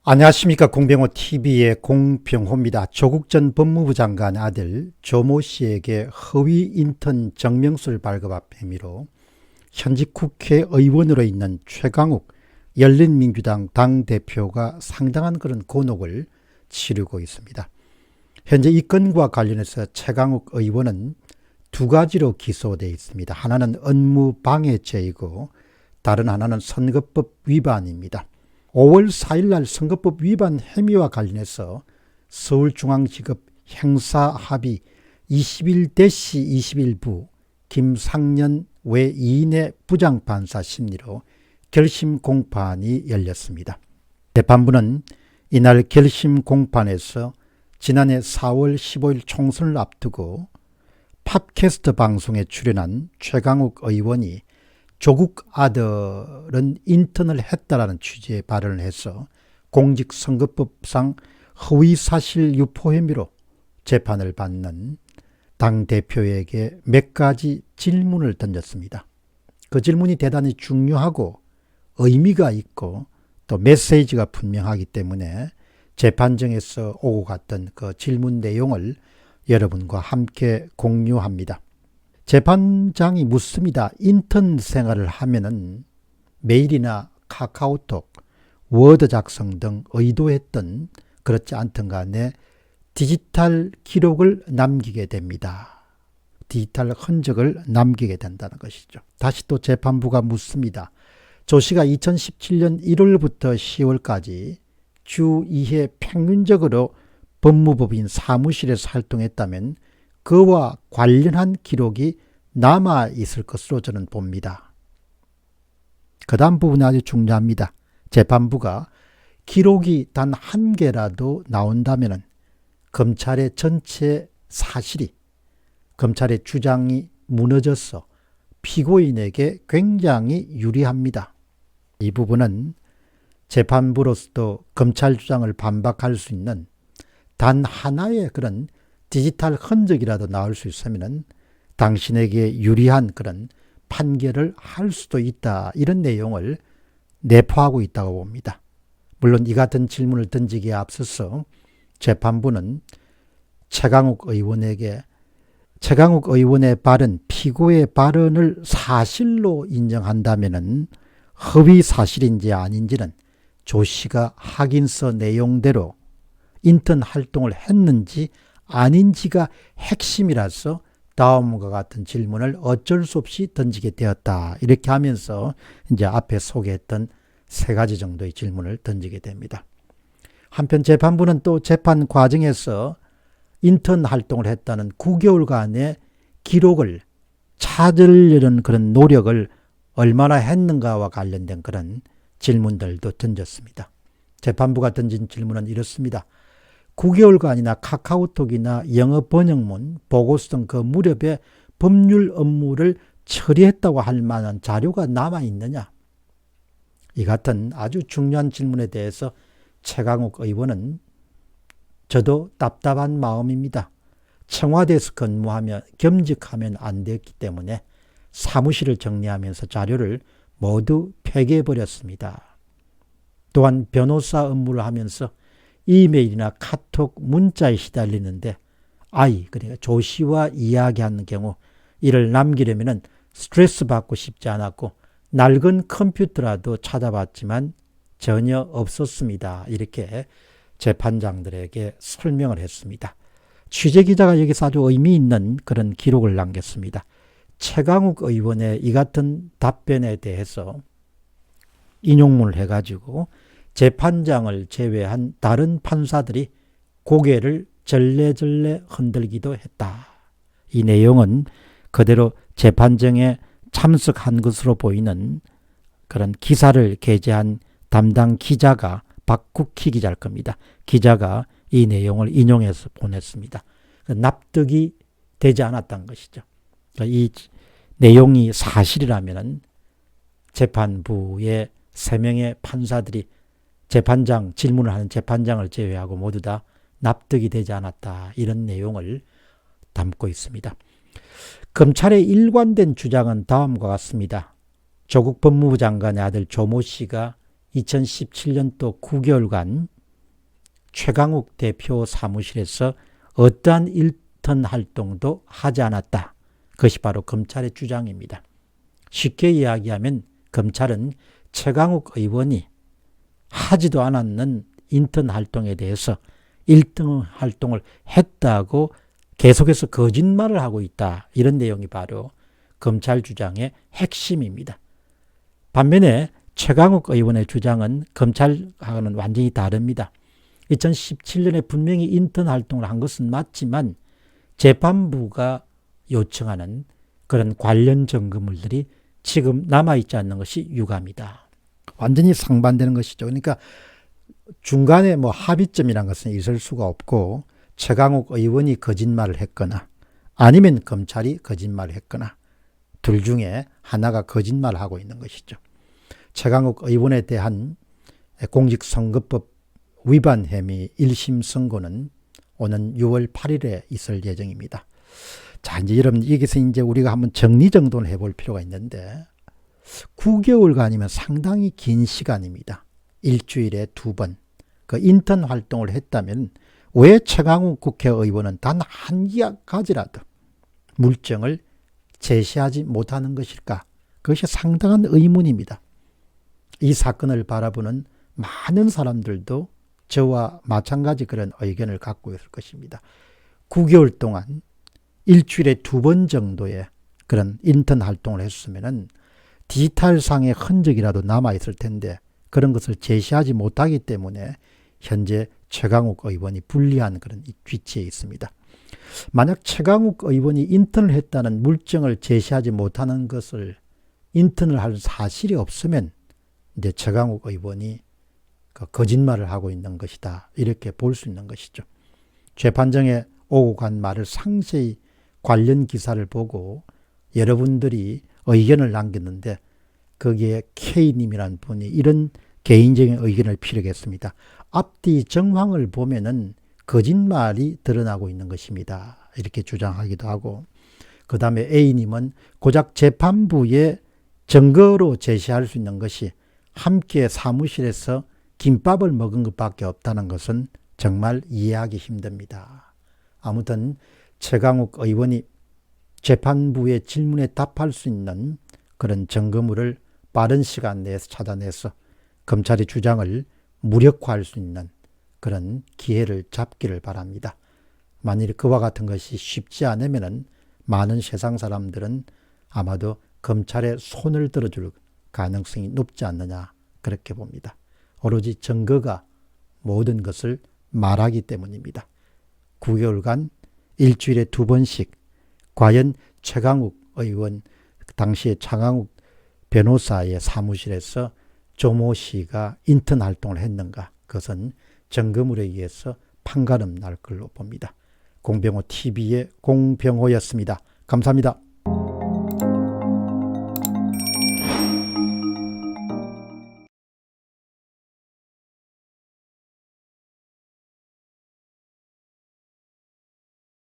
안녕하십니까. 공병호TV의 공병호입니다. 조국 전 법무부 장관 아들 조모 씨에게 허위 인턴 정명수를 발급한 혐의로 현직 국회의원으로 있는 최강욱 열린민주당 당대표가 상당한 그런 곤혹을 치르고 있습니다. 현재 이 건과 관련해서 최강욱 의원은 두 가지로 기소되어 있습니다. 하나는 업무방해죄이고 다른 하나는 선거법 위반입니다. 5월 4일 날 선거법 위반 혐의와 관련해서 서울중앙지법 형사합의 21-21부 김상년 외2인의 부장판사 심리로 결심 공판이 열렸습니다. 재판부는 이날 결심 공판에서 지난해 4월 15일 총선을 앞두고 팟캐스트 방송에 출연한 최강욱 의원이 조국 아들은 인턴을 했다라는 취지의 발언을 해서 공직선거법상 허위사실 유포 혐의로 재판을 받는 당대표에게 몇 가지 질문을 던졌습니다. 그 질문이 대단히 중요하고 의미가 있고 또 메시지가 분명하기 때문에 재판정에서 오고 갔던 그 질문 내용을 여러분과 함께 공유합니다. 재판장이 묻습니다. 인턴 생활을 하면은 메일이나 카카오톡, 워드 작성 등 의도했던 그렇지 않든 간에 디지털 기록을 남기게 됩니다. 디지털 흔적을 남기게 된다는 것이죠. 다시 또 재판부가 묻습니다. 조 씨가 2017년 1월부터 10월까지 주 2회 평균적으로 법무법인 사무실에서 활동했다면 그와 관련한 기록이 남아 있을 것으로 저는 봅니다. 그 다음 부분이 아주 중요합니다. 재판부가 기록이 단 한 개라도 나온다면 검찰의 전체 사실이, 검찰의 주장이 무너져서 피고인에게 굉장히 유리합니다. 이 부분은 재판부로서도 검찰 주장을 반박할 수 있는 단 하나의 그런 디지털 흔적이라도 나올 수 있으면 당신에게 유리한 그런 판결을 할 수도 있다. 이런 내용을 내포하고 있다고 봅니다. 물론 이 같은 질문을 던지기에 앞서서 재판부는 최강욱 의원의 발언, 피고의 발언을 사실로 인정한다면 허위 사실인지 아닌지는 조 씨가 확인서 내용대로 인턴 활동을 했는지 아닌지가 핵심이라서 다음과 같은 질문을 어쩔 수 없이 던지게 되었다. 이렇게 하면서 이제 앞에 소개했던 세 가지 정도의 질문을 던지게 됩니다. 한편 재판부는 또 재판 과정에서 인턴 활동을 했다는 9개월간의 기록을 찾으려는 그런 노력을 얼마나 했는가와 관련된 그런 질문들도 던졌습니다. 재판부가 던진 질문은 이렇습니다. 9개월간이나 카카오톡이나 영어 번역문, 보고서 등 그 무렵에 법률 업무를 처리했다고 할 만한 자료가 남아있느냐? 이 같은 아주 중요한 질문에 대해서 최강욱 의원은 저도 답답한 마음입니다. 청와대에서 근무하며 겸직하면 안 됐기 때문에 사무실을 정리하면서 자료를 모두 폐기해버렸습니다. 또한 변호사 업무를 하면서 이메일이나 카톡 문자에 시달리는데 그러니까 조 씨와 이야기하는 경우 이를 남기려면 스트레스 받고 싶지 않았고 낡은 컴퓨터라도 찾아봤지만 전혀 없었습니다. 이렇게 재판장들에게 설명을 했습니다. 취재기자가 여기서 아주 의미 있는 그런 기록을 남겼습니다. 최강욱 의원의 이 같은 답변에 대해서 인용문을 해가지고 재판장을 제외한 다른 판사들이 고개를 절레절레 흔들기도 했다. 이 내용은 그대로 재판정에 참석한 것으로 보이는 그런 기사를 게재한 담당 기자가 박국희 기자일 겁니다. 기자가 이 내용을 인용해서 보냈습니다. 납득이 되지 않았던 것이죠. 이 내용이 사실이라면 재판부의 3명의 판사들이 질문을 하는 재판장을 제외하고 모두 다 납득이 되지 않았다. 이런 내용을 담고 있습니다. 검찰의 일관된 주장은 다음과 같습니다. 조국 법무부 장관의 아들 조모 씨가 2017년도 9개월간 최강욱 대표 사무실에서 어떠한 인턴 활동도 하지 않았다. 그것이 바로 검찰의 주장입니다. 쉽게 이야기하면 검찰은 최강욱 의원이 하지도 않았는 인턴 활동에 대해서 1등 활동을 했다고 계속해서 거짓말을 하고 있다. 이런 내용이 바로 검찰 주장의 핵심입니다. 반면에 최강욱 의원의 주장은 검찰하고는 완전히 다릅니다. 2017년에 분명히 인턴 활동을 한 것은 맞지만 재판부가 요청하는 그런 관련 증거물들이 지금 남아있지 않는 것이 유감이다. 완전히 상반되는 것이죠. 그러니까 중간에 합의점이라는 것은 있을 수가 없고 최강욱 의원이 거짓말을 했거나 아니면 검찰이 거짓말을 했거나 둘 중에 하나가 거짓말을 하고 있는 것이죠. 최강욱 의원에 대한 공직선거법 위반 혐의 1심 선고는 오는 6월 8일에 있을 예정입니다. 자, 이제 여러분 여기서 이제 우리가 한번 정리정돈을 해볼 필요가 있는데 9개월간이면 상당히 긴 시간입니다. 일주일에 2번 그 인턴 활동을 했다면 왜 최강욱 국회의원은 단 한 가지라도 물증을 제시하지 못하는 것일까? 그것이 상당한 의문입니다. 이 사건을 바라보는 많은 사람들도 저와 마찬가지 그런 의견을 갖고 있을 것입니다. 9개월 동안 일주일에 2번 정도의 그런 인턴 활동을 했으면 디지털상의 흔적이라도 남아있을 텐데 그런 것을 제시하지 못하기 때문에 현재 최강욱 의원이 불리한 그런 위치에 있습니다. 만약 최강욱 의원이 인턴을 했다는 물증을 제시하지 못하는 것을 인턴을 할 사실이 없으면 이제 최강욱 의원이 거짓말을 하고 있는 것이다. 이렇게 볼 수 있는 것이죠. 재판정에 오고 간 말을 상세히 관련 기사를 보고 여러분들이 의견을 남겼는데 거기에 K님이라는 분이 이런 개인적인 의견을 피력했습니다. 앞뒤 정황을 보면은 거짓말이 드러나고 있는 것입니다. 이렇게 주장하기도 하고 그 다음에 A님은 고작 재판부에 증거로 제시할 수 있는 것이 함께 사무실에서 김밥을 먹은 것밖에 없다는 것은 정말 이해하기 힘듭니다. 아무튼 최강욱 의원이 재판부의 질문에 답할 수 있는 그런 증거물을 빠른 시간 내에서 찾아내서 검찰의 주장을 무력화할 수 있는 그런 기회를 잡기를 바랍니다. 만일 그와 같은 것이 쉽지 않으면 많은 세상 사람들은 아마도 검찰의 손을 들어줄 가능성이 높지 않느냐 그렇게 봅니다. 오로지 증거가 모든 것을 말하기 때문입니다. 9개월간 일주일에 2번씩 과연 최강욱 의원 당시에 최강욱 변호사의 사무실에서 조모 씨가 인턴 활동을 했는가 그것은 증거물에 의해서 판가름 날 걸로 봅니다. 공병호 TV의 공병호였습니다. 감사합니다.